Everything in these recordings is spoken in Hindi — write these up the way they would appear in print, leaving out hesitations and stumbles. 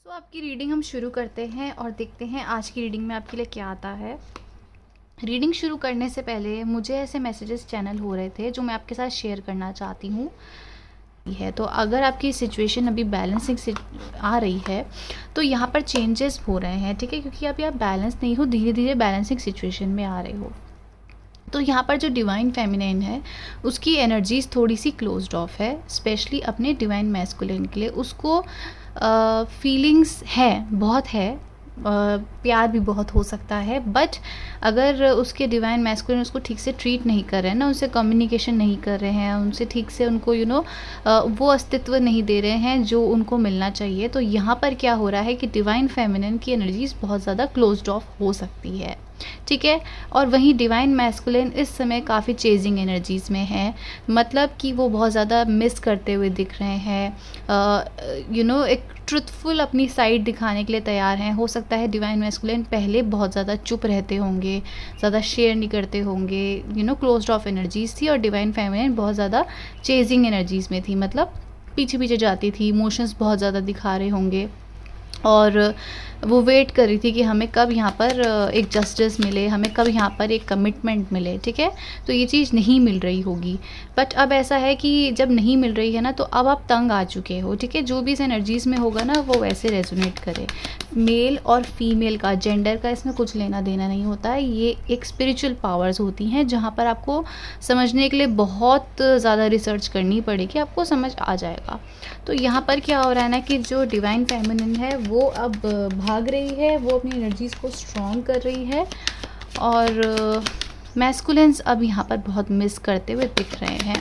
आपकी रीडिंग हम शुरू करते हैं और देखते हैं आज की रीडिंग में आपके लिए क्या आता है। रीडिंग शुरू करने से पहले मुझे ऐसे मैसेजेस चैनल हो रहे थे जो मैं आपके साथ शेयर करना चाहती हूँ। तो अगर आपकी सिचुएशन अभी बैलेंसिंग से आ रही है तो यहाँ पर चेंजेस हो रहे हैं, ठीक है, क्योंकि अभी आप बैलेंस नहीं हो, धीरे धीरे बैलेंसिंग सिचुएशन में आ रहे हो। तो यहाँ पर जो डिवाइन फेमिनिन है उसकी एनर्जीज थोड़ी सी क्लोज्ड ऑफ है, स्पेशली अपने डिवाइन मैस्कुलिन के लिए। उसको फीलिंग्स है, बहुत है, प्यार भी बहुत हो सकता है, बट अगर उसके डिवाइन मैस्कुलिन उसको ठीक से ट्रीट नहीं कर रहे हैं ना, उनसे कम्युनिकेशन नहीं कर रहे हैं, उनसे ठीक से उनको वो अस्तित्व नहीं दे रहे हैं जो उनको मिलना चाहिए, तो यहाँ पर क्या हो रहा है कि डिवाइन फेमिनिन की एनर्जीज बहुत ज़्यादा क्लोज्ड ऑफ हो सकती है, ठीक है। और वहीं डिवाइन मैस्कुलिन इस समय काफ़ी चेजिंग एनर्जीज़ में है, मतलब कि वो बहुत ज़्यादा मिस करते हुए दिख रहे हैं, एक ट्रुथफुल अपनी साइड दिखाने के लिए तैयार हैं। हो सकता है डिवाइन मैस्कुलिन पहले बहुत ज़्यादा चुप रहते होंगे, ज़्यादा शेयर नहीं करते होंगे, क्लोज्ड ऑफ एनर्जीज़ थी, और डिवाइन फेमिनिन बहुत ज़्यादा चेजिंग एनर्जीज़ में थी, मतलब पीछे पीछे जाती थी, इमोशंस बहुत ज़्यादा दिखा रहे होंगे और वो वेट कर रही थी कि हमें कब यहाँ पर एक जस्टिस मिले, हमें कब यहाँ पर एक कमिटमेंट मिले, ठीक है। तो ये चीज़ नहीं मिल रही होगी, बट अब ऐसा है कि जब नहीं मिल रही है ना, तो अब आप तंग आ चुके हो, ठीक है। जो भी इस एनर्जीज़ में होगा ना वो वैसे रेजोनेट करे। मेल और फीमेल का, जेंडर का इसमें कुछ लेना देना नहीं होता है। ये एक स्पिरिचुअल पावर्स होती हैं जहाँ पर आपको समझने के लिए बहुत ज़्यादा रिसर्च करनी पड़ेगी, आपको समझ आ जाएगा। तो यहाँ पर क्या हो रहा है ना कि जो डिवाइन फेमिनिन है वो अब भाग रही है, वो अपनी एनर्जीज़ को स्ट्रॉन्ग कर रही है, और मैस्कुलिन्स अब यहाँ पर बहुत मिस करते हुए दिख रहे हैं।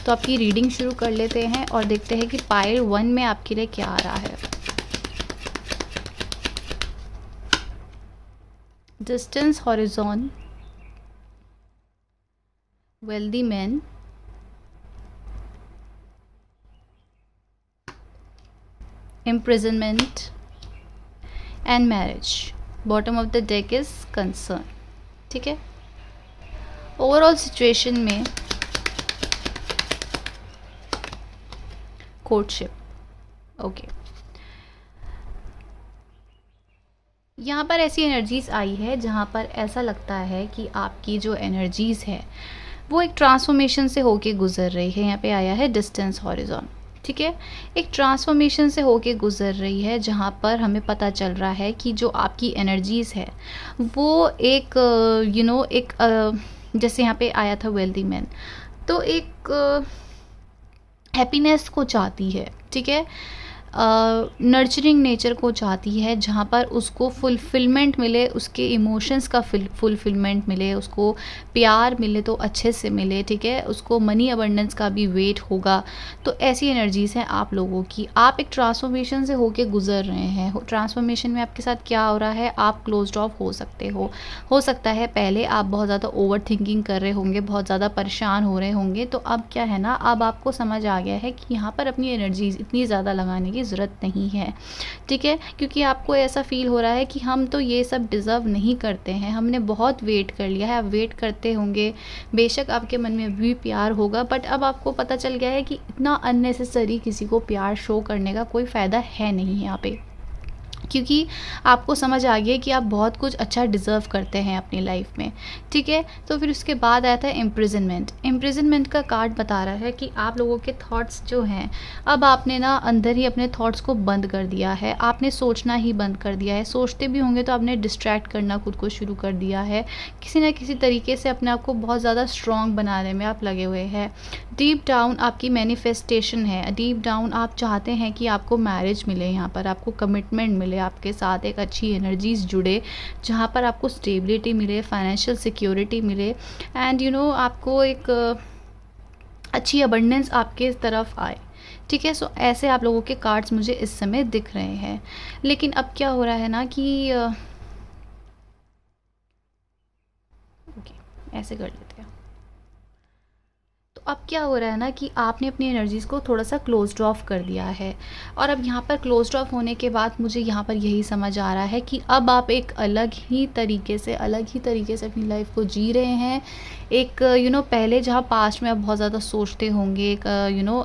तो आपकी रीडिंग शुरू कर लेते हैं और देखते हैं कि पाइल 1 में आपके लिए क्या आ रहा है। Distance horizon, wealthy man, imprisonment and marriage. Bottom of the deck is concern, ठीक है। ओवरऑल सिचुएशन में कोर्टशिप, ओके। यहाँ पर ऐसी एनर्जीज आई है जहाँ पर ऐसा लगता है कि आपकी जो एनर्जीज है वो एक ट्रांसफॉर्मेशन से होके गुजर रही है। यहाँ पे आया है डिस्टेंस हॉरिजॉन, ठीक है। एक ट्रांसफॉर्मेशन से होके गुजर रही है जहाँ पर हमें पता चल रहा है कि जो आपकी एनर्जीज़ है वो एक जैसे यहाँ पे आया था वेल्दी मैन, तो एक हैप्पीनेस को चाहती है, ठीक है, नर्चरिंग नेचर को चाहती है जहाँ पर उसको फुलफिलमेंट मिले, उसके इमोशंस का फुलफिलमेंट मिले, उसको प्यार मिले तो अच्छे से मिले, ठीक है, उसको मनी अबंडेंस का भी वेट होगा। तो ऐसी एनर्जीज़ हैं आप लोगों की। आप एक ट्रांसफॉर्मेशन से होके गुजर रहे हैं। ट्रांसफॉर्मेशन में आपके साथ क्या हो रहा है, आप क्लोज्ड ऑफ हो सकते हो सकता है पहले आप बहुत ज़्यादा ओवर थिंकिंग कर रहे होंगे, बहुत ज़्यादा परेशान हो रहे होंगे, तो अब क्या है ना, अब आपको समझ आ गया है कि यहाँ पर अपनी एनर्जीज इतनी ज़्यादा लगाने की ज़रूरत नहीं है, ठीक है, क्योंकि आपको ऐसा फील हो रहा है कि हम तो ये सब डिज़र्व नहीं करते हैं, हमने बहुत वेट कर लिया है। आप वेट करते होंगे, बेशक आपके मन में भी प्यार होगा, बट अब आपको पता चल गया है कि इतना अननेसेसरी किसी को प्यार शो करने का कोई फ़ायदा है नहीं यहाँ पे, क्योंकि आपको समझ आ गया कि आप बहुत कुछ अच्छा डिज़र्व करते हैं अपनी लाइफ में, ठीक है। तो फिर उसके बाद आया था इम्प्रिजनमेंट का कार्ड बता रहा है कि आप लोगों के थॉट्स जो हैं, अब आपने ना अंदर ही अपने थॉट्स को बंद कर दिया है, आपने सोचना ही बंद कर दिया है। सोचते भी होंगे तो आपने डिस्ट्रैक्ट करना खुद को शुरू कर दिया है, किसी न किसी तरीके से अपने आप को बहुत ज़्यादा स्ट्रॉन्ग बनाने में आप लगे हुए हैं। डीप डाउन आपकी मैनिफेस्टेशन है, डीप डाउन आप चाहते हैं कि आपको मैरिज मिले, यहाँ पर आपको कमिटमेंट मिले, आपके साथ एक अच्छी एनर्जीज जुड़े जहाँ पर आपको स्टेबिलिटी मिले, फाइनेंशियल सिक्योरिटी मिले, एंड आपको एक अच्छी अबंडेंस आपके तरफ आए, ठीक है। सो ऐसे आप लोगों के कार्ड्स मुझे इस समय दिख रहे हैं। लेकिन अब क्या हो रहा है ना कि ऐसे कर लेते हैं। तो अब क्या हो रहा है ना कि आपने अपनी एनर्जीज़ को थोड़ा सा क्लोज्ड ऑफ कर दिया है, और अब यहाँ पर क्लोज्ड ऑफ होने के बाद मुझे यहाँ पर यही समझ आ रहा है कि अब आप एक अलग ही तरीके से अपनी लाइफ को जी रहे हैं, एक पहले जहाँ पास्ट में आप बहुत ज़्यादा सोचते होंगे, एक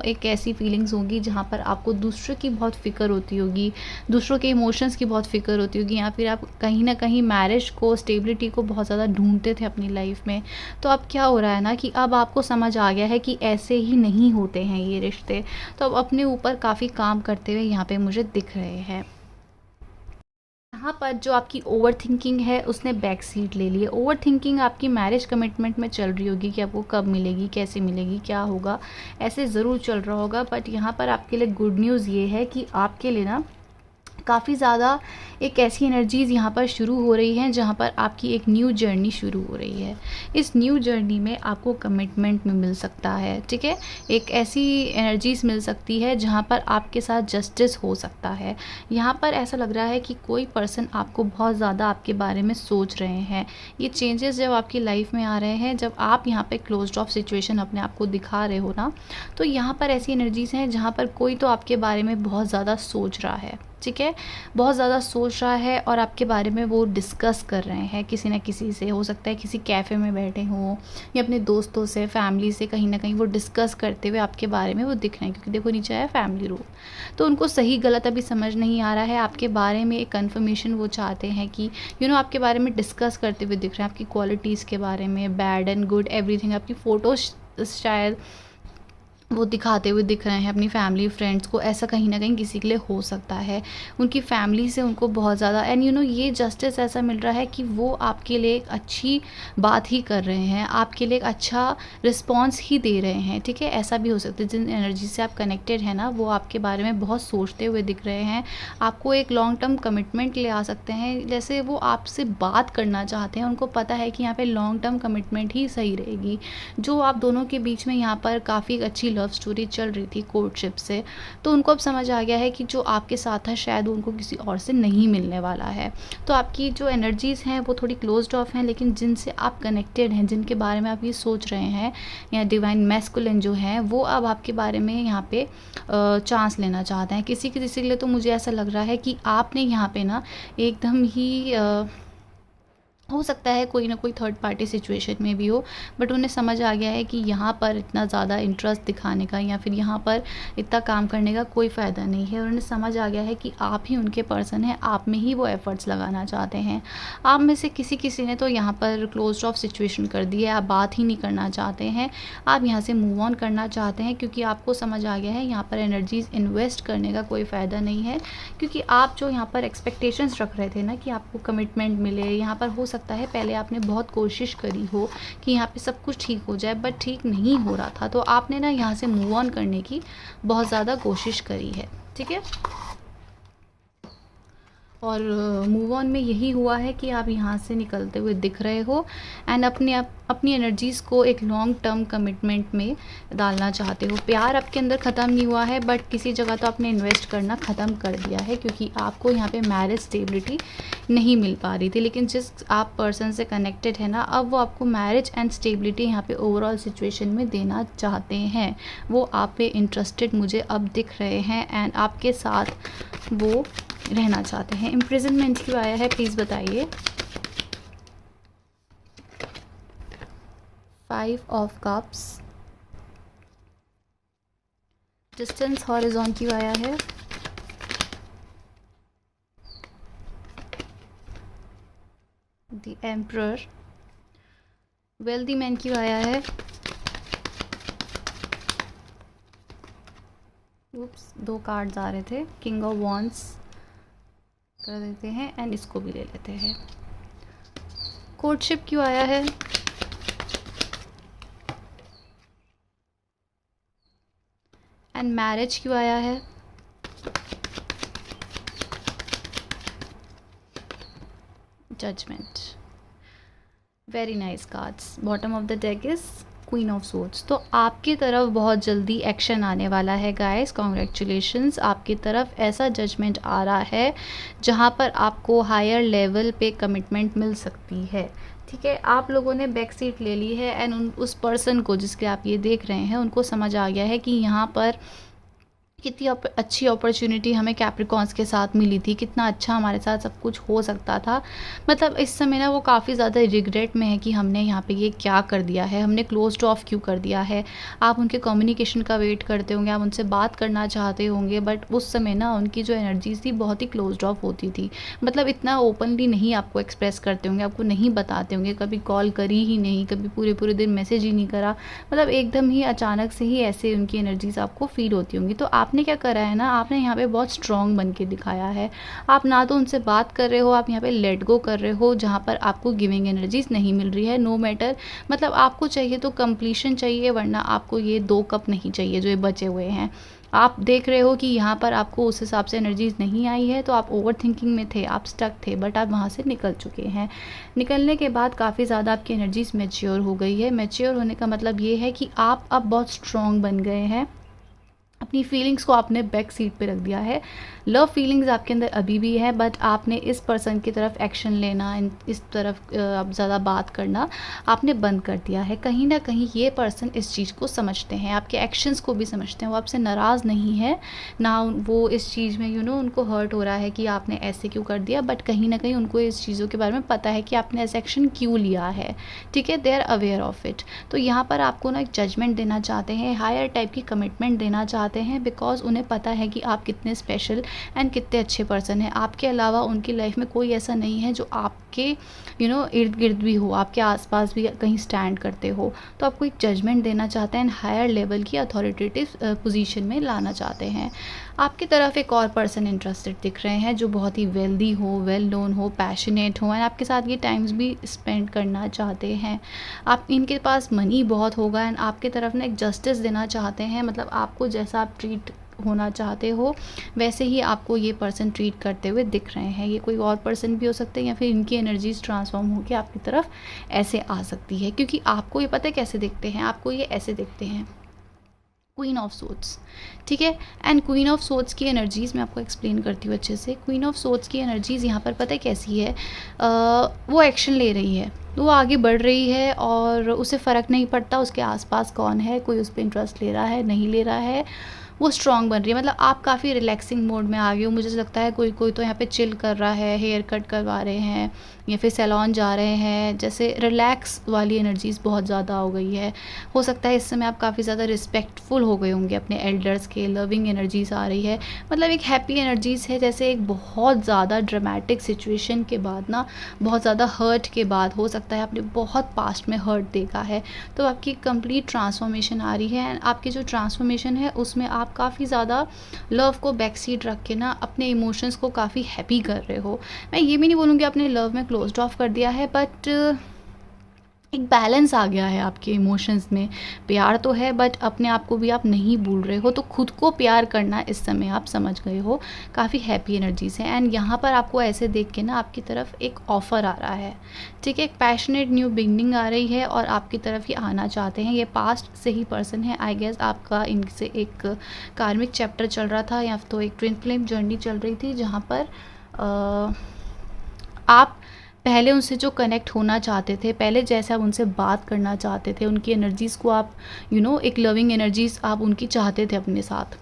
एक ऐसी फीलिंग्स होंगी जहाँ पर आपको दूसरों की बहुत फ़िक्र होती होगी, दूसरों के इमोशंस की बहुत फ़िक्र होती होगी, या फिर आप कहीं न कहीं मैरिज को, स्टेबिलिटी को बहुत ज़्यादा ढूँढते थे अपनी लाइफ़ में। तो अब क्या हो रहा है ना कि अब आपको समझ आ गया है कि ऐसे ही नहीं होते हैं ये रिश्ते। तो अब अपने ऊपर काफ़ी काम करते हुए यहाँ पे मुझे दिख रहे हैं। यहाँ पर जो आपकी ओवरथिंकिंग है उसने बैक सीट ले ली है। ओवरथिंकिंग आपकी मैरिज कमिटमेंट में चल रही होगी कि आपको कब मिलेगी, कैसे मिलेगी, क्या होगा, ऐसे ज़रूर चल रहा होगा। बट यहाँ पर आपके लिए गुड न्यूज़ ये है कि आपके लिए ना काफ़ी ज़्यादा एक ऐसी एनर्जीज़ यहाँ पर शुरू हो रही हैं जहाँ पर आपकी एक न्यू जर्नी शुरू हो रही है। इस न्यू जर्नी में आपको कमिटमेंट में मिल सकता है, ठीक है? एक ऐसी एनर्जीज़ मिल सकती है जहाँ पर आपके साथ जस्टिस हो सकता है। यहाँ पर ऐसा लग रहा है कि कोई पर्सन आपको बहुत ज़्यादा आपके बारे में सोच रहे हैं। ये चेंजेस जब आपकी लाइफ में आ रहे हैं, जब आप यहाँ पे क्लोज्ड ऑफ सिचुएशन अपने आप को दिखा रहे हो ना, तो यहाँ पर ऐसी एनर्जीज़ हैं जहाँ पर कोई तो आपके बारे में बहुत ज़्यादा सोच रहा है, ठीक है? बहुत ज़्यादा सोच रहा है और आपके बारे में वो डिस्कस कर रहे हैं किसी न किसी से। हो सकता है किसी कैफ़े में बैठे हों या अपने दोस्तों से, फैमिली से, कहीं न कहीं वो डिस्कस करते हुए आपके बारे में वो दिख रहे हैं, क्योंकि देखो नीचे आया फैमिली रूम। तो उनको सही गलत अभी समझ नहीं आ रहा है, आपके बारे में एक कन्फर्मेशन वो चाहते हैं कि आपके बारे में डिस्कस करते हुए दिख रहे हैं, आपकी क्वालिटीज़ के बारे में, बैड एंड गुड एवरीथिंग। आपकी फ़ोटोज़ शायद वो दिखाते हुए दिख रहे हैं अपनी फैमिली फ्रेंड्स को। ऐसा कहीं न कहीं किसी के लिए हो सकता है। उनकी फैमिली से उनको बहुत ज़्यादा एंड ये जस्टिस ऐसा मिल रहा है कि वो आपके लिए एक अच्छी बात ही कर रहे हैं, आपके लिए एक अच्छा रिस्पॉन्स ही दे रहे हैं, ठीक है? ऐसा भी हो सकता है जिन एनर्जी से आप कनेक्टेड हैं ना, वो आपके बारे में बहुत सोचते हुए दिख रहे हैं। आपको एक लॉन्ग टर्म कमिटमेंट ले आ सकते हैं। जैसे वो आपसे बात करना चाहते हैं, उनको पता है कि यहाँ पे लॉन्ग टर्म कमिटमेंट ही सही रहेगी। जो आप दोनों के बीच में यहाँ पर काफ़ी अच्छी लव स्टोरी चल रही थी कोर्टशिप से, तो उनको अब समझ आ गया है कि जो आपके साथ था शायद उनको किसी और से नहीं मिलने वाला है। तो आपकी जो एनर्जीज़ हैं वो थोड़ी क्लोज्ड ऑफ हैं, लेकिन जिनसे आप कनेक्टेड हैं, जिनके बारे में आप ये सोच रहे हैं, या डिवाइन मैस्कुलिन जो हैं, वो अब आपके बारे में यहाँ पे चांस लेना चाहते हैं। किसी के लिए तो मुझे ऐसा लग रहा है कि आपने यहाँ पे ना एकदम ही हो सकता है कोई ना कोई थर्ड पार्टी सिचुएशन में भी हो, बट उन्हें समझ आ गया है कि यहाँ पर इतना ज़्यादा इंटरेस्ट दिखाने का या फिर यहाँ पर इतना काम करने का कोई फ़ायदा नहीं है। और उन्हें समझ आ गया है कि आप ही उनके पर्सन हैं, आप में ही वो एफ़र्ट्स लगाना चाहते हैं। आप में से किसी ने तो यहाँ पर क्लोज्ड ऑफ सिचुएशन कर दी है, आप बात ही नहीं करना चाहते हैं, आप यहाँ से मूव ऑन करना चाहते हैं, क्योंकि आपको समझ आ गया है यहाँ पर एनर्जीज़ इन्वेस्ट करने का कोई फ़ायदा नहीं है। क्योंकि आप जो यहाँ पर एक्सपेक्टेशंस रख रहे थे ना कि आपको कमिटमेंट मिले, यहाँ पर हो सकता है पहले आपने बहुत कोशिश करी हो कि यहाँ पे सब कुछ ठीक हो जाए, बट ठीक नहीं हो रहा था, तो आपने ना यहाँ से मूव ऑन करने की बहुत ज़्यादा कोशिश करी है, ठीक है? और मूव ऑन में यही हुआ है कि आप यहाँ से निकलते हुए दिख रहे हो एंड अपनी एनर्जीज़ को एक लॉन्ग टर्म कमिटमेंट में डालना चाहते हो। प्यार आपके अंदर ख़त्म नहीं हुआ है, बट किसी जगह तो आपने इन्वेस्ट करना ख़त्म कर दिया है, क्योंकि आपको यहाँ पे मैरिज स्टेबिलिटी नहीं मिल पा रही थी। लेकिन जिस आप पर्सन से कनेक्टेड है ना, अब वो आपको मैरिज एंड स्टेबिलिटी यहाँ पे ओवरऑल सिचुएशन में देना चाहते हैं। वो आप पे इंटरेस्टेड मुझे अब दिख रहे हैं एंड आपके साथ वो रहना चाहते हैं। इम्प्रिजनमेंट क्यों आया है प्लीज़ बताइए। 5 ऑफ कप्स, डिस्टेंस हॉरिजॉन क्यों आया है, द एम्परर, वेल्दी मैन क्यों आया है, उप्स 2 कार्ड्स आ रहे थे, किंग ऑफ वॉन्ड्स कर देते हैं एंड इसको भी ले लेते हैं। कोर्टशिप क्यों आया है, एंड मैरिज क्यों आया है, judgement. Very nice cards. Bottom of the deck is queen of swords. तो आपकी तरफ बहुत जल्दी एक्शन आने वाला है गाइस, कॉन्ग्रेचुलेशंस। आपकी तरफ ऐसा जजमेंट आ रहा है जहां पर आपको हायर लेवल पे कमिटमेंट मिल सकती है, ठीक है? आप लोगों ने बैक सीट ले ली है एंड उस पर्सन को जिसके आप ये देख रहे हैं, उनको समझ आ गया है कि यहाँ पर कितनी अच्छी अपॉर्चुनिटी हमें कैप्रिकॉन्स के साथ मिली थी, कितना अच्छा हमारे साथ सब कुछ हो सकता था। मतलब इस समय ना वो काफ़ी ज़्यादा रिग्रेट में है कि हमने यहाँ पे ये क्या कर दिया है, हमने क्लोज्ड ऑफ क्यों कर दिया है। आप उनके कम्युनिकेशन का वेट करते होंगे, आप उनसे बात करना चाहते होंगे, बट उस समय ना उनकी जो एनर्जीज़ थी बहुत ही क्लोज्ड ऑफ होती थी। मतलब इतना ओपनली नहीं आपको एक्सप्रेस करते होंगे, आपको नहीं बताते होंगे, कभी कॉल करी ही नहीं, कभी पूरे दिन मैसेज ही नहीं करा। मतलब एकदम ही अचानक से ही ऐसे उनकी एनर्जीज़ आपको फ़ील होती होंगी। तो आपने क्या करा है ना, आपने यहाँ पे बहुत स्ट्रॉन्ग बन के दिखाया है। आप ना तो उनसे बात कर रहे हो, आप यहाँ पे लेट गो कर रहे हो जहाँ पर आपको गिविंग एनर्जीज़ नहीं मिल रही है। नो मैटर, मतलब आपको चाहिए तो कंप्लीशन चाहिए, वरना आपको ये 2 कप नहीं चाहिए जो ये बचे हुए हैं। आप देख रहे हो कि यहाँ पर आपको उस हिसाब से एनर्जीज़ नहीं आई है, तो आप ओवर थिंकिंग में थे, आप स्टक थे, बट आप वहाँ से निकल चुके हैं। निकलने के बाद काफ़ी ज़्यादा आपकी एनर्जीज़ मैच्योर हो गई है। मैच्योर होने का मतलब ये है कि आप अब बहुत स्ट्रॉन्ग बन गए हैं। अपनी फीलिंग्स को आपने बैक सीट पे रख दिया है। लव फीलिंग्स आपके अंदर अभी भी है, बट आपने इस पर्सन की तरफ एक्शन लेना, इस तरफ अब ज़्यादा बात करना आपने बंद कर दिया है। कहीं ना कहीं ये पर्सन इस चीज़ को समझते हैं, आपके एक्शंस को भी समझते हैं। वो आपसे नाराज़ नहीं है ना, वो इस चीज़ में उनको हर्ट हो रहा है कि आपने ऐसे क्यों कर दिया, बट कहीं ना कहीं उनको इस चीज़ों के बारे में पता है कि आपने ऐसा एक्शन क्यों लिया है। ठीक है, they are aware of it. तो यहाँ पर आपको ना एक जजमेंट देना चाहते हैं, हायर टाइप की कमिटमेंट देना चाहते हैं, बिकॉज उन्हें पता है कि आप कितने स्पेशल एंड कितने अच्छे पर्सन हैं। आपके अलावा उनकी लाइफ में कोई ऐसा नहीं है जो आपके इर्द गिर्द भी हो, आपके आसपास भी कहीं स्टैंड करते हो। तो आपको एक जजमेंट देना चाहते हैं, हायर लेवल की अथॉरिटेटिव पोजीशन में लाना चाहते हैं। आपकी तरफ एक और पर्सन इंटरेस्टेड दिख रहे हैं जो बहुत ही वेल्दी हो, वेल नोन हो, पैशनेट हो, एंड आपके साथ ये टाइम्स भी स्पेंड करना चाहते हैं। आप इनके पास मनी बहुत होगा, एंड आपकी तरफ ना एक जस्टिस देना चाहते हैं। मतलब आपको जैसा आप ट्रीट होना चाहते हो वैसे ही आपको ये पर्सन ट्रीट करते हुए दिख रहे हैं। ये कोई और पर्सन भी हो सकते हैं, या फिर इनकी एनर्जीज ट्रांसफॉर्म होकर आपकी तरफ ऐसे आ सकती है, क्योंकि आपको ये पता है कैसे दिखते हैं। आपको ये ऐसे दिखते हैं, क्वीन ऑफ सोर्ड्स। ठीक है, एंड क्वीन ऑफ सोर्ड्स की एनर्जीज़ मैं आपको एक्सप्लेन करती हूँ अच्छे से। क्वीन ऑफ सोर्ड्स की एनर्जीज़ यहाँ पर पता है कैसी है, वो एक्शन ले रही है, वो आगे बढ़ रही है, और उसे फ़र्क नहीं पड़ता उसके आसपास कौन है, कोई उस पर इंटरेस्ट ले रहा है नहीं ले रहा है। वो स्ट्रॉन्ग बन रही है। मतलब आप काफ़ी रिलैक्सिंग मोड में आ गए हो। मुझे लगता है कोई कोई तो यहाँ पे चिल कर रहा है, हेयर कट करवा रहे हैं या फिर सैलून जा रहे हैं, जैसे रिलैक्स वाली एनर्जीज़ बहुत ज़्यादा हो गई है। हो सकता है इस समय आप काफ़ी ज़्यादा रिस्पेक्टफुल हो गए होंगे अपने एल्डर्स के, लविंग एनर्जीज़ आ रही है। मतलब एक हैप्पी एनर्जीज़ है, जैसे एक बहुत ज़्यादा ड्रामेटिक सिचुएशन के बाद ना, बहुत ज़्यादा हर्ट के बाद, हो सकता है आपने बहुत पास्ट में हर्ट देखा है, तो आपकी कंप्लीट ट्रांसफॉर्मेशन आ रही है। एंड आपकी जो ट्रांसफॉर्मेशन है उसमें आप काफ़ी ज़्यादा लव को बैक सीट रख के ना अपने इमोशंस को काफ़ी हैप्पी कर रहे हो। मैं ये भी नहीं बोलूँगी आपने लव में क्लोज्ड ऑफ कर दिया है, बट एक बैलेंस आ गया है आपके इमोशंस में। प्यार तो है, बट अपने आप को भी आप नहीं भूल रहे हो, तो खुद को प्यार करना इस समय आप समझ गए हो। काफ़ी हैप्पी एनर्जीज है, एंड यहाँ पर आपको ऐसे देख के ना आपकी तरफ एक ऑफ़र आ रहा है। ठीक है, एक पैशनेट न्यू बिगनिंग आ रही है, और आपकी तरफ ये आना चाहते हैं। ये पास्ट से ही पर्सन है, आई गेस आपका इनसे एक कार्मिक चैप्टर चल रहा था, या तो एक ट्विन फ्लेम जर्नी चल रही थी, जहाँ पर आप पहले उनसे जो कनेक्ट होना चाहते थे, पहले जैसे आप उनसे बात करना चाहते थे, उनकी एनर्जीज़ को आप एक लविंग एनर्जीज़ आप उनकी चाहते थे अपने साथ,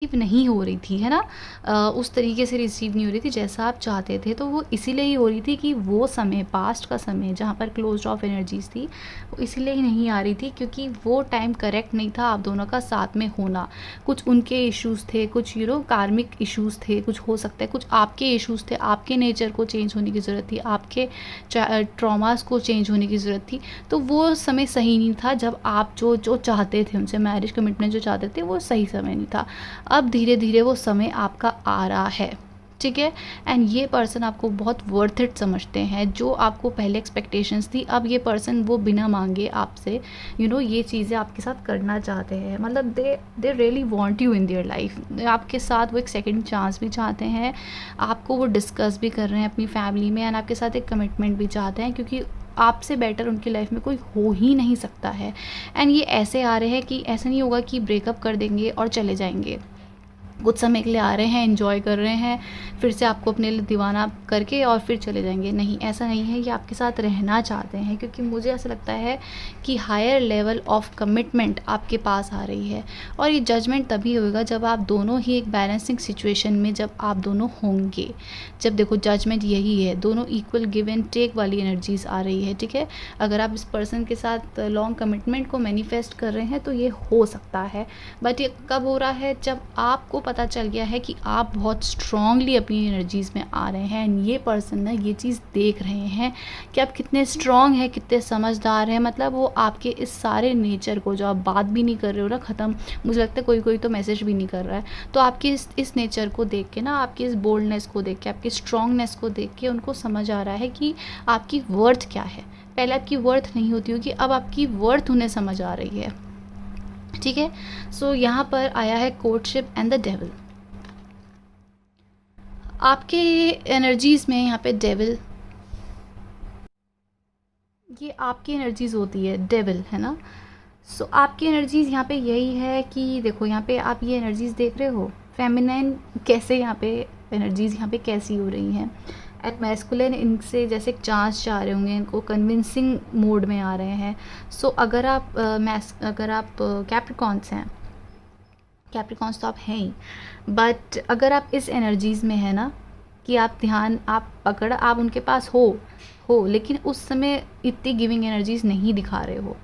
रिसीव नहीं हो रही थी, है ना। उस तरीके से रिसीव नहीं हो रही थी जैसा आप चाहते थे। तो वो इसीलिए ही हो रही थी कि वो समय, पास्ट का समय जहाँ पर क्लोज्ड ऑफ एनर्जीज थी, वो इसीलिए ही नहीं आ रही थी क्योंकि वो टाइम करेक्ट नहीं था आप दोनों का साथ में होना। कुछ उनके इश्यूज़ थे, कुछ कार्मिक इश्यूज़ थे, कुछ हो सकता है कुछ आपके इश्यूज़ थे, आपके नेचर को चेंज होने की ज़रूरत थी, आपके ट्रॉमास को चेंज होने की ज़रूरत थी। तो वो समय सही नहीं था जब आप जो जो चाहते थे उनसे, मैरिज कमिटमेंट जो चाहते थे, वो सही समय नहीं था। अब धीरे धीरे वो समय आपका आ रहा है। ठीक है, एंड ये पर्सन आपको बहुत वर्थ इट समझते हैं। जो आपको पहले एक्सपेक्टेशंस थी, अब ये पर्सन वो बिना मांगे आपसे ये चीज़ें आपके साथ करना चाहते हैं। मतलब they really want you in their life. आपके साथ वो एक सेकंड चांस भी चाहते हैं, आपको वो डिस्कस भी कर रहे हैं अपनी फैमिली में, एंड आपके साथ एक कमिटमेंट भी चाहते हैं, क्योंकि आपसे बेटर उनकी लाइफ में कोई हो ही नहीं सकता है। एंड ये ऐसे आ रहे हैं कि ऐसा नहीं होगा कि ब्रेकअप कर देंगे और चले जाएंगे। कुछ समय के लिए आ रहे हैं, एंजॉय कर रहे हैं, फिर से आपको अपने लिए दीवाना करके और फिर चले जाएंगे। नहीं, ऐसा नहीं है, ये आपके साथ रहना चाहते हैं, क्योंकि मुझे ऐसा लगता है कि हायर लेवल ऑफ कमिटमेंट आपके पास आ रही है। और ये जजमेंट तभी होगा जब आप दोनों ही एक बैलेंसिंग सिचुएशन में जब आप दोनों होंगे। जब देखो जजमेंट यही है, दोनों इक्वल गिव एंड टेक वाली एनर्जीज आ रही है, ठीक है। अगर आप इस पर्सन के साथ लॉन्ग कमिटमेंट को मैनिफेस्ट कर रहे हैं तो ये हो सकता है, बट ये कब हो रहा है, जब आपको पता चल गया है कि आप बहुत स्ट्रांगली अपनी एनर्जीज़ में आ रहे हैं एंड ये पर्सन ना ये चीज़ देख रहे हैं कि आप कितने स्ट्रांग हैं, कितने समझदार हैं। मतलब वो आपके इस सारे नेचर को, जो आप बात भी नहीं कर रहे हो ना ख़त्म, मुझे लगता है कोई कोई तो मैसेज भी नहीं कर रहा है, तो आपकी इस नेचर को देख के ना, आपकी इस बोल्डनेस को देख के, आपकी स्ट्रांगनेस को देख के उनको समझ आ रहा है कि आपकी वर्थ क्या है। पहले आपकी वर्थ नहीं होती होगी, अब आपकी वर्थ उन्हें समझ आ रही है, ठीक है। सो यहाँ पर आया है कोर्टशिप एंड द डेविल। आपके एनर्जीज़ में यहाँ पे डेविल, ये आपकी एनर्जीज़ होती है, डेविल है ना। सो आपकी एनर्जीज़ यहाँ पे यही है कि देखो यहाँ पे आप ये एनर्जीज़ देख रहे हो, फेमिनाइन कैसे यहाँ पे एनर्जीज़ यहाँ पे कैसी हो रही हैं, एट मैस्कुलिन इनसे जैसे एक चांस चाह रहे होंगे, इनको कन्विंसिंग मोड में आ रहे हैं। सो अगर आप कैप्रिकॉन्स हैं, कैप्रिकॉन्स तो आप हैं ही, बट अगर आप इस एनर्जीज़ में है ना कि आप ध्यान, आप अगर आप उनके पास हो लेकिन उस समय इतनी गिविंग एनर्जीज़ नहीं दिखा रहे हो,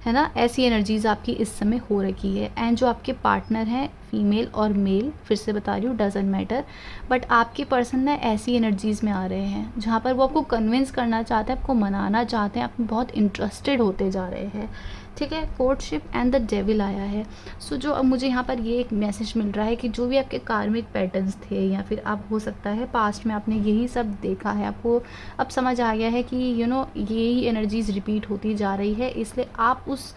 है ना, ऐसी एनर्जीज़ आपकी इस समय हो रखी है। एंड जो आपके पार्टनर हैं, फीमेल और मेल, फिर से बता रही हूँ, डजेंट मैटर, बट आपके पर्सन ना ऐसी एनर्जीज़ में आ रहे हैं जहाँ पर वो आपको कन्विंस करना चाहते हैं, आपको मनाना चाहते हैं, आप बहुत इंटरेस्टेड होते जा रहे हैं, ठीक है। कोर्टशिप एंड द डेविल आया है। सो जो अब मुझे यहाँ पर ये एक मैसेज मिल रहा है कि जो भी आपके कार्मिक पैटर्न्स थे, या फिर आप हो सकता है पास्ट में आपने यही सब देखा है, आपको अब समझ आ गया है कि यही एनर्जीज़ रिपीट होती जा रही है, इसलिए आप उस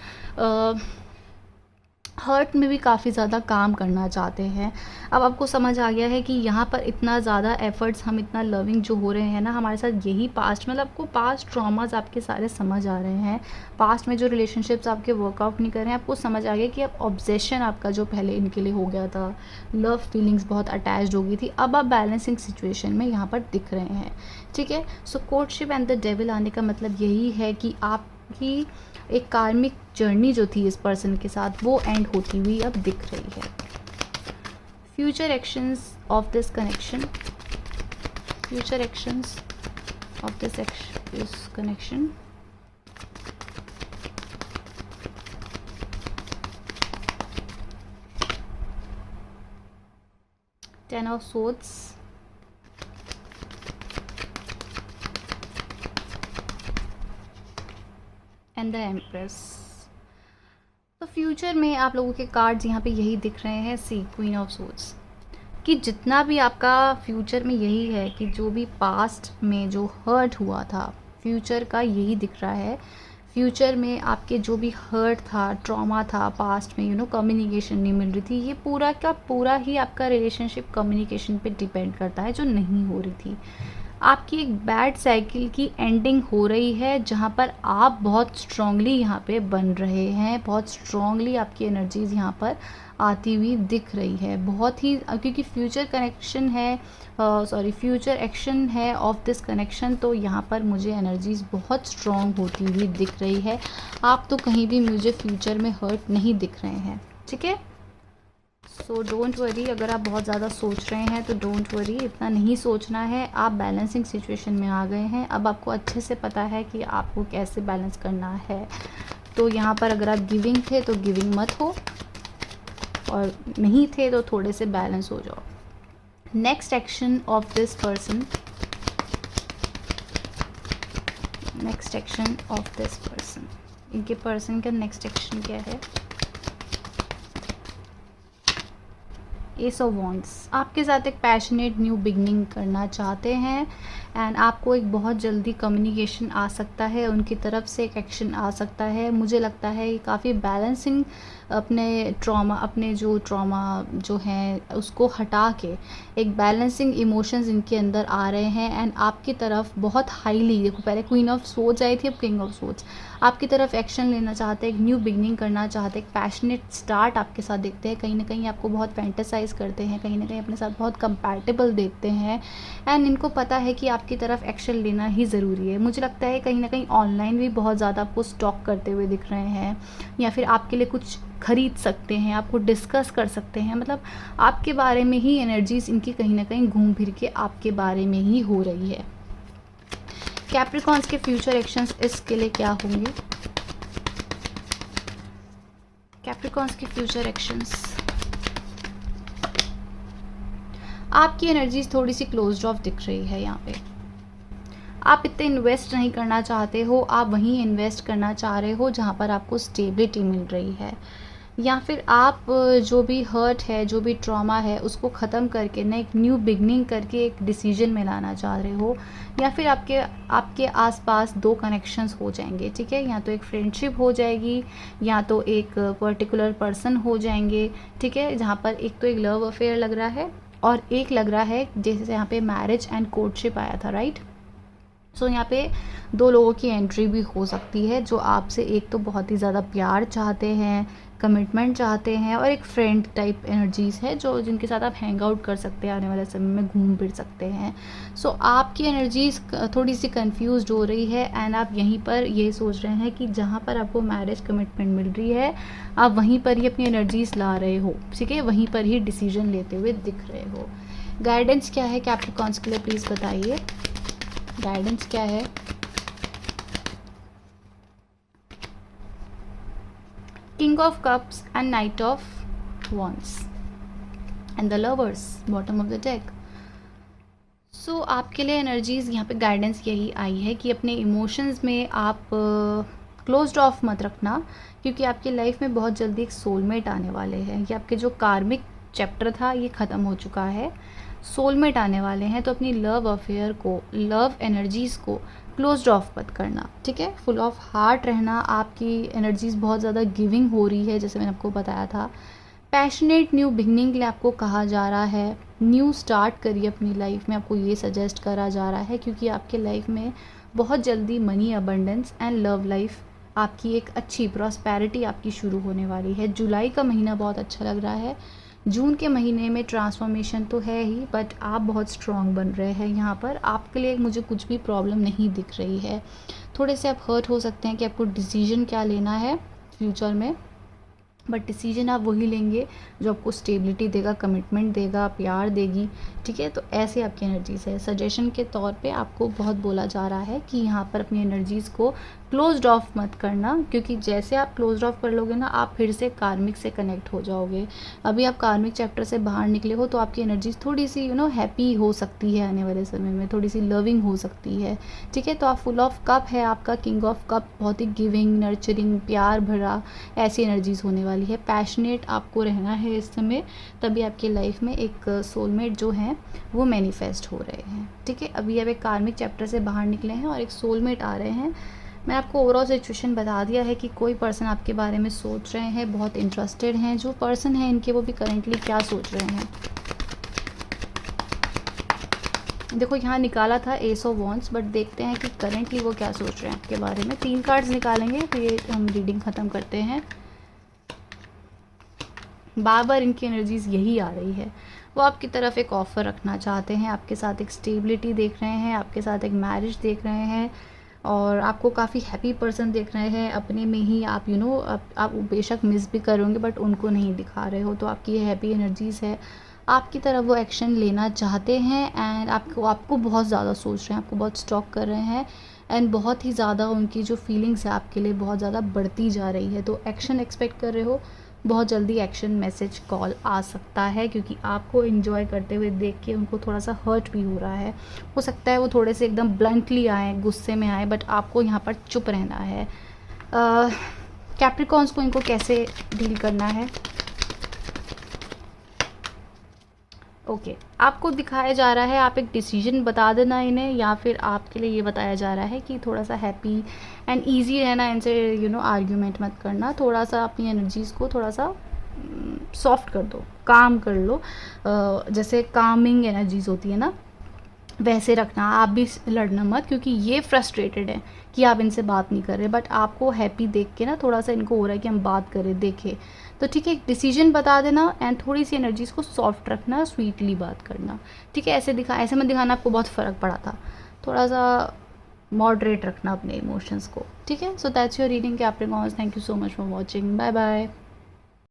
हर्ट में भी काफ़ी ज़्यादा काम करना चाहते हैं। अब आपको समझ आ गया है कि यहाँ पर इतना ज़्यादा एफ़र्ट्स, हम इतना लविंग जो हो रहे हैं ना हमारे साथ, यही पास्ट, मतलब आपको पास्ट ट्रॉमास आपके सारे समझ आ रहे हैं, पास्ट में जो रिलेशनशिप्स आपके वर्कआउट नहीं कर रहे हैं, आपको समझ आ गया कि अब ऑब्सेशन आपका जो पहले इनके लिए हो गया था, लव फीलिंग्स बहुत अटैच्ड हो गई थी, अब आप बैलेंसिंग सिचुएशन में यहाँ पर दिख रहे हैं, ठीक है। सो कोर्टशिप एंड द डेविल आने का मतलब यही है कि आपकी एक कार्मिक जर्नी जो थी इस पर्सन के साथ, वो एंड होती हुई अब दिख रही है। Future actions of this connection, future actions of this connection, ten of swords, and the empress. तो फ्यूचर में आप लोगों के कार्ड्स यहाँ पे यही दिख रहे हैं, सी क्वीन ऑफ सोर्ड्स, कि जितना भी आपका फ्यूचर में यही है कि जो भी पास्ट में जो हर्ट हुआ था, फ्यूचर का यही दिख रहा है। फ्यूचर में आपके जो भी हर्ट था, ट्रॉमा था पास्ट में, कम्युनिकेशन नहीं मिल रही थी, ये पूरा का पूरा ही आपका रिलेशनशिप कम्युनिकेशन पे डिपेंड करता है, जो नहीं हो रही थी। आपकी एक बैड साइकिल की एंडिंग हो रही है, जहाँ पर आप बहुत स्ट्रांगली यहाँ पे बन रहे हैं, बहुत स्ट्रांगली आपकी एनर्जीज़ यहाँ पर आती हुई दिख रही है, बहुत ही, क्योंकि फ्यूचर कनेक्शन है, फ्यूचर एक्शन है ऑफ दिस कनेक्शन, तो यहाँ पर मुझे एनर्जीज़ बहुत स्ट्रांग होती हुई दिख रही है। आप तो कहीं भी मुझे फ्यूचर में हर्ट नहीं दिख रहे हैं, ठीक है। सो डोंट वरी, अगर आप बहुत ज़्यादा सोच रहे हैं तो डोंट वरी, इतना नहीं सोचना है। आप बैलेंसिंग सिचुएशन में आ गए हैं, अब आपको अच्छे से पता है कि आपको कैसे बैलेंस करना है। तो यहाँ पर अगर आप गिविंग थे तो गिविंग मत हो, और नहीं थे तो थोड़े से बैलेंस हो जाओ। Next action of this person, next action of this person, इनके पर्सन का नेक्स्ट एक्शन क्या है? S of wands. आपके साथ एक पैशनेट न्यू बिगनिंग करना चाहते हैं, एंड आपको एक बहुत जल्दी कम्युनिकेशन आ सकता है, उनकी तरफ से एक एक्शन आ सकता है। मुझे लगता है ये काफ़ी बैलेंसिंग अपने जो ट्रॉमा जो है उसको हटा के एक बैलेंसिंग इमोशंस इनके अंदर आ रहे हैं एंड आपकी तरफ बहुत हाईली, देखो पहले क्वीन ऑफ सोर्ड्स आई थी, अब किंग ऑफ सोर्ड्स, आपकी तरफ एक्शन लेना चाहते हैं, एक न्यू बिगनिंग करना चाहते हैं, एक पैशनेट स्टार्ट आपके साथ देखते हैं, कहीं ना कहीं आपको बहुत फैंटेसाइज करते हैं, कहीं ना कहीं अपने साथ बहुत कंपैटिबल देखते हैं एंड इनको पता है कि आपकी तरफ एक्शन लेना ही ज़रूरी है। मुझे लगता है कहीं ना कहीं ऑनलाइन भी बहुत ज़्यादा आपको स्टॉक करते हुए दिख रहे हैं या फिर आपके लिए कुछ खरीद सकते हैं, आपको डिस्कस कर सकते हैं, मतलब आपके बारे में ही एनर्जीज इनकी कहीं ना कहीं घूम फिर के आपके बारे में ही हो रही है। कैप्रिकॉन्स के फ्यूचर एक्शंस इसके लिए क्या होंगे? कैप्रिकॉन्स के फ्यूचर एक्शंस, आपकी एनर्जीज थोड़ी सी क्लोज्ड ऑफ दिख रही है यहाँ पे। आप इतने इन्वेस्ट नहीं करना चाहते हो, आप वहीं इन्वेस्ट करना चाह रहे हो जहाँ पर आपको स्टेबिलिटी मिल रही है, या फिर आप जो भी हर्ट है, जो भी ट्रॉमा है उसको ख़त्म करके ना एक न्यू बिगनिंग करके एक डिसीजन में लाना चाह रहे हो, या फिर आपके आसपास दो कनेक्शंस हो जाएंगे, ठीक है, या तो एक फ्रेंडशिप हो जाएगी या तो एक पर्टिकुलर पर्सन हो जाएंगे, ठीक है, जहाँ पर एक तो एक लव अफेयर लग रहा है और एक लग रहा है जैसे यहाँ पे मैरिज एंड कोर्टशिप आया था, राइट। सो यहाँ पे दो लोगों की एंट्री भी हो सकती है जो आपसे एक तो बहुत ही ज़्यादा प्यार चाहते हैं, कमिटमेंट चाहते हैं, और एक फ्रेंड टाइप एनर्जीज़ है जो जिनके साथ आप हैंग आउट कर सकते हैं, आने वाले समय में घूम फिर सकते हैं। सो आपकी एनर्जीज़ थोड़ी सी कंफ्यूज्ड हो रही है एंड आप यहीं पर ये सोच रहे हैं कि जहाँ पर आपको मैरिज कमिटमेंट मिल रही है आप वहीं पर ही अपनी एनर्जीज़ ला रहे हो, ठीक है, वहीं पर ही डिसीजन लेते हुए दिख रहे हो। गाइडेंस क्या है कैप्रिकॉन्स के लिए, प्लीज़ बताइए, गाइडेंस क्या है? King of cups and knight of wands and the lovers, bottom of the deck. So आपके लिए एनर्जीज यहाँ पे गाइडेंस यही आई है कि अपने इमोशंस में आप क्लोज्ड ऑफ मत रखना, क्योंकि आपकी लाइफ में बहुत जल्दी एक सोलमेट आने वाले हैं। ये आपके जो कार्मिक चैप्टर था ये ख़त्म हो चुका है, सोलमेट आने वाले हैं, तो अपनी लव अफेयर को, लव एनर्जीज़ को क्लोज्ड ऑफ मत करना, ठीक है, फुल ऑफ हार्ट रहना। आपकी एनर्जीज़ बहुत ज़्यादा गिविंग हो रही है, जैसे मैंने आपको बताया था। पैशनेट न्यू बिगनिंग के लिए आपको कहा जा रहा है, न्यू स्टार्ट करिए अपनी लाइफ में, आपको ये सजेस्ट करा जा रहा है, क्योंकि आपके लाइफ में बहुत जल्दी money abundance and love life आपकी एक अच्छी प्रॉस्पेरिटी आपकी शुरू होने वाली है। जुलाई का महीना बहुत अच्छा लग रहा है, जून के महीने में ट्रांसफॉर्मेशन तो है ही, बट आप बहुत स्ट्रॉन्ग बन रहे हैं। यहाँ पर आपके लिए मुझे कुछ भी प्रॉब्लम नहीं दिख रही है। थोड़े से आप हर्ट हो सकते हैं कि आपको डिसीजन क्या लेना है फ्यूचर में, बट डिसीजन आप वही लेंगे जो आपको स्टेबिलिटी देगा, कमिटमेंट देगा, प्यार देगी, ठीक है। तो ऐसे आपकी एनर्जीज़ है। सजेशन के तौर पे आपको बहुत बोला जा रहा है कि यहाँ पर अपनी एनर्जीज़ को क्लोज्ड ऑफ मत करना, क्योंकि जैसे आप क्लोज्ड ऑफ कर लोगे ना, आप फिर से कार्मिक से कनेक्ट हो जाओगे। अभी आप कार्मिक चैप्टर से बाहर निकले हो तो आपकी एनर्जीज़ थोड़ी सी हैप्पी हो सकती है, आने वाले समय में थोड़ी सी लविंग हो सकती है, ठीक है। तो आप फुल ऑफ कप है, आपका किंग ऑफ कप बहुत ही गिविंग, नर्चरिंग, प्यार भरा ऐसी एनर्जीज़ होने वाली है। पैशनेट आपको रहना है इस समय, तभी आपकी लाइफ में एक सोलमेट जो है वो मैनिफेस्ट हो रहे हैं, ठीक है। अभी आप एक कार्मिक चैप्टर से बाहर निकले हैं और एक सोलमेट आ रहे हैं। मैं आपको ओवरऑल सिचुएशन बता दिया है कि कोई पर्सन आपके बारे में सोच रहे हैं, बहुत इंटरेस्टेड हैं। जो पर्सन है इनके, वो भी करेंटली क्या सोच रहे हैं, देखो यहाँ निकाला था एस ऑफ वॉन्ड्स, बट देखते हैं कि करेंटली वो क्या सोच रहे हैं आपके बारे में। 3 कार्ड्स निकालेंगे तो ये हम रीडिंग ख़त्म करते हैं। बार बार इनकी एनर्जीज़ यही आ रही है, वो आपकी तरफ एक ऑफ़र रखना चाहते हैं, आपके साथ एक स्टेबिलिटी देख रहे हैं, आपके साथ एक मैरिज देख रहे हैं, और आपको काफ़ी हैप्पी पर्सन देख रहे हैं। अपने में ही आप आप बेशक मिस भी करोगे बट उनको नहीं दिखा रहे हो, तो आपकी ये हैप्पी एनर्जीज़ है। आपकी तरफ वो एक्शन लेना चाहते हैं एंड आपको बहुत ज़्यादा सोच रहे हैं, आपको बहुत स्टॉक कर रहे हैं एंड बहुत ही ज़्यादा उनकी जो फीलिंग्स है आपके लिए बहुत ज़्यादा बढ़ती जा रही है। तो एक्शन एक्सपेक्ट कर रहे हो, बहुत जल्दी एक्शन मैसेज कॉल आ सकता है, क्योंकि आपको एंजॉय करते हुए देख के उनको थोड़ा सा हर्ट भी हो रहा है। हो सकता है वो थोड़े से एकदम ब्लंटली आए, गुस्से में आए, बट आपको यहाँ पर चुप रहना है। कैप्रिकॉन्स को इनको कैसे डील करना है? ओके, आपको दिखाया जा रहा है, आप एक डिसीजन बता देना इन्हें, या फिर आपके लिए ये बताया जा रहा है कि थोड़ा सा हैप्पी एंड ईजी रहना, इनसे आर्ग्यूमेंट मत करना, थोड़ा सा अपनी एनर्जीज़ को थोड़ा सा सॉफ्ट कर दो, काम कर लो। जैसे कामिंग एनर्जीज होती है ना, वैसे रखना, आप भी लड़ना मत, क्योंकि ये फ्रस्ट्रेटेड है कि आप इनसे बात नहीं कर रहे, बट आपको हैप्पी देख के ना थोड़ा सा इनको हो रहा है कि हम बात करें, देखें। तो ठीक है, एक डिसीजन बता देना एंड थोड़ी सी एनर्जीज को सॉफ्ट रखना, स्वीटली बात करना। ठीक है, ऐसे मत दिखाना आपको बहुत फ़र्क पड़ा था, थोड़ा सा मॉडरेट रखना अपने इमोशंस को। ठीक है, so that's your reading Capricorns. Thank you so much for watching, bye bye.